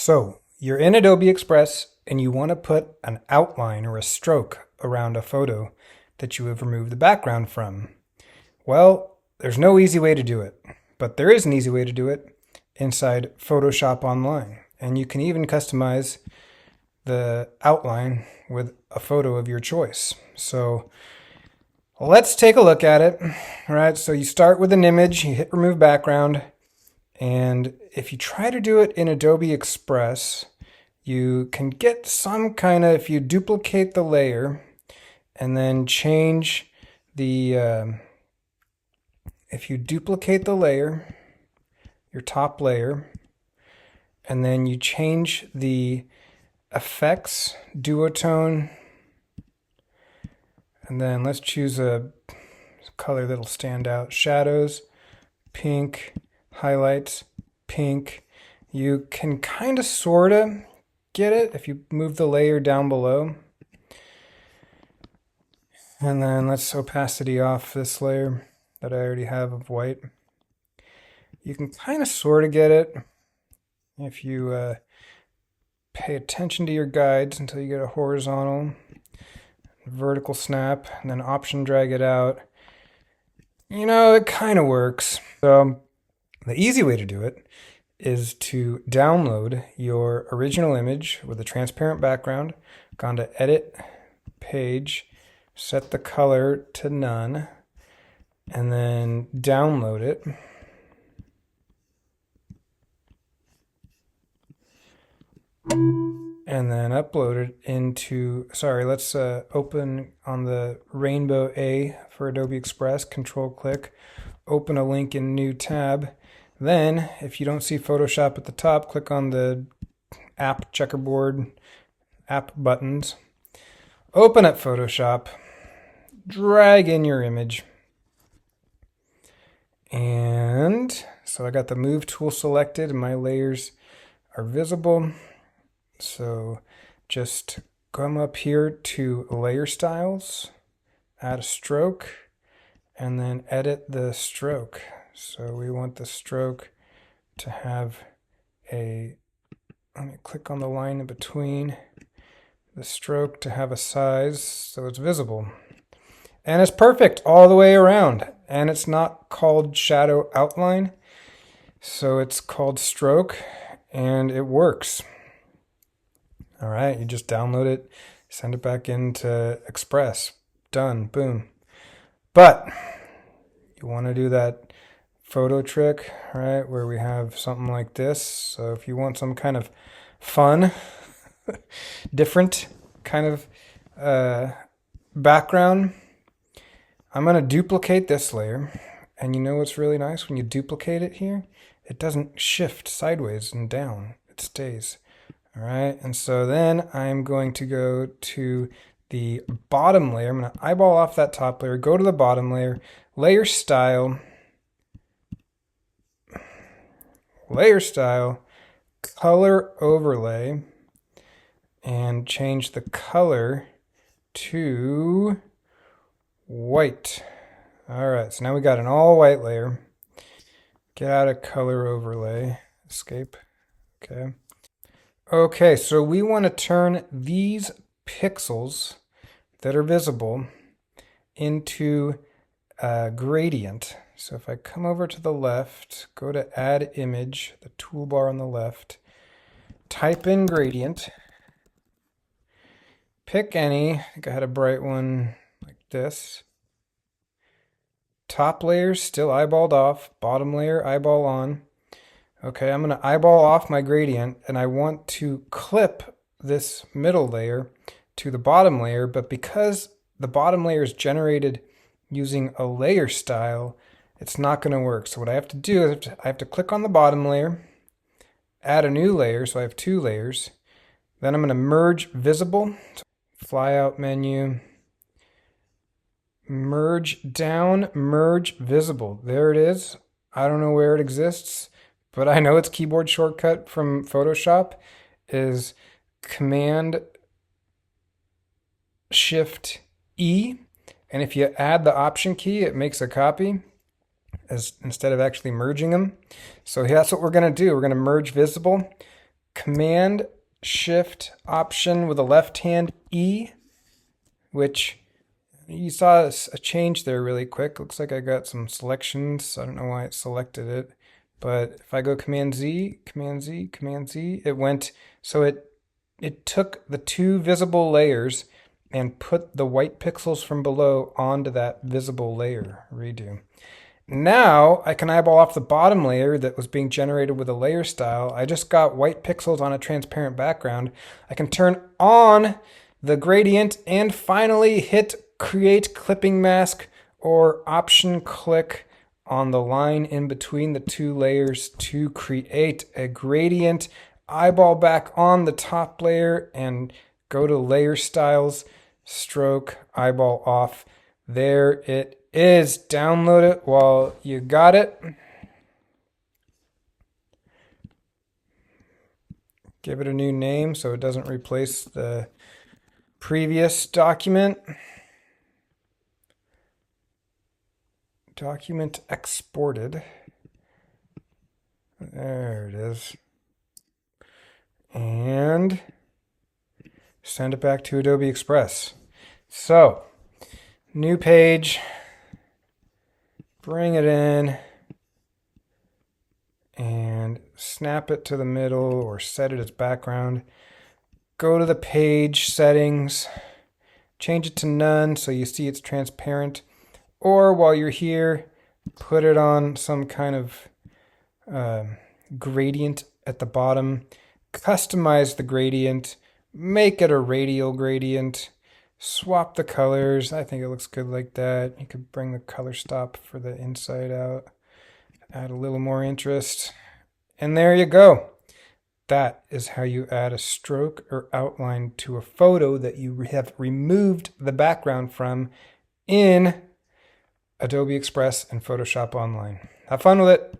So you're in Adobe Express and you want to put an outline or a stroke around a photo that you have removed the background from. Well, there's no easy way to do it, but there is an easy way to do it inside Photoshop Online. And you can even customize the outline with a photo of your choice. So let's take a look at it. All right, so you start with an image, you hit remove background, and if you try to do it in Adobe Express, you can get some kind of, if you duplicate the layer and then change the, if you duplicate the layer, your top layer, and then you change the effects, duotone, and then let's choose a color that'll stand out. Shadows, pink, highlights, pink. You can kind of sort of get it if you move the layer down below. And then let's opacity off this layer that I already have of white. You can kind of sort of get it if you pay attention to your guides until you get a horizontal, vertical snap, and then option drag it out. You know, it kind of works. So the easy way to do it is to download your original image with a transparent background, go to edit, page, set the color to none, and then download it. And then upload it into, sorry, let's open on the Rainbow A for Adobe Express, control click, open a link in new tab. Then, if you don't see Photoshop at the top, click on the app checkerboard, app buttons, open up Photoshop, drag in your image. And so I got the move tool selected and my layers are visible. So just come up here to layer styles, add a stroke, and then edit the stroke. So we want the stroke to have a, let me click on the line in between, the stroke to have a size so it's visible. And it's perfect all the way around. And it's not called shadow outline, so it's called stroke, and it works. All right, you just download it, send it back into Express. Done, boom. But you want to do that photo trick, right, where we have something like this. So if you want some kind of fun, different kind of background, I'm going to duplicate this layer. And you know what's really nice? When you duplicate it here, it doesn't shift sideways and down. It stays. All right, and so then I'm going to go to the bottom layer. I'm going to eyeball off that top layer, go to the bottom layer, layer style, color overlay, and change the color to white. All right, so now we got an all white layer. Get out of color overlay, escape, okay. Okay, so we want to turn these pixels that are visible into a gradient. So if I come over to the left, go to add image, the toolbar on the left, type in gradient, pick any, I think I had a bright one like this. Top layer still eyeballed off, bottom layer eyeball on. Okay, I'm going to eyeball off my gradient, and I want to clip this middle layer to the bottom layer, but because the bottom layer is generated using a layer style, it's not going to work. So what I have to do is I have to click on the bottom layer, add a new layer, so I have two layers. Then I'm going to merge visible, fly out menu, merge down, merge visible. There it is. I don't know where it exists, but I know its keyboard shortcut from Photoshop is Command Shift E. And if you add the Option key, it makes a copy instead of actually merging them. So that's what we're going to do. We're going to merge visible. Command Shift Option with a left hand E, which you saw a change there really quick. Looks like I got some selections. I don't know why it selected it. But if I go Command Z, Command Z, Command Z, it went, so it took the two visible layers and put the white pixels from below onto that visible layer. Redo. Now I can eyeball off the bottom layer that was being generated with a layer style. I just got white pixels on a transparent background. I can turn on the gradient and finally hit Create Clipping Mask or Option click on the line in between the two layers to create a gradient. Eyeball back on the top layer and go to Layer Styles, Stroke, eyeball off. There it is. Download it while you got it. Give it a new name so it doesn't replace the previous document. Document exported. There it is. And send it back to Adobe Express. So, new page, bring it in, and snap it to the middle or set it as background. Go to the page settings, change it to none so you see it's transparent. Or while you're here, put it on some kind of gradient at the bottom. Customize the gradient, make it a radial gradient, swap the colors. I think it looks good like that. You could bring the color stop for the inside out, add a little more interest. And there you go. That is how you add a stroke or outline to a photo that you have removed the background from in Adobe Express and Photoshop Online. Have fun with it.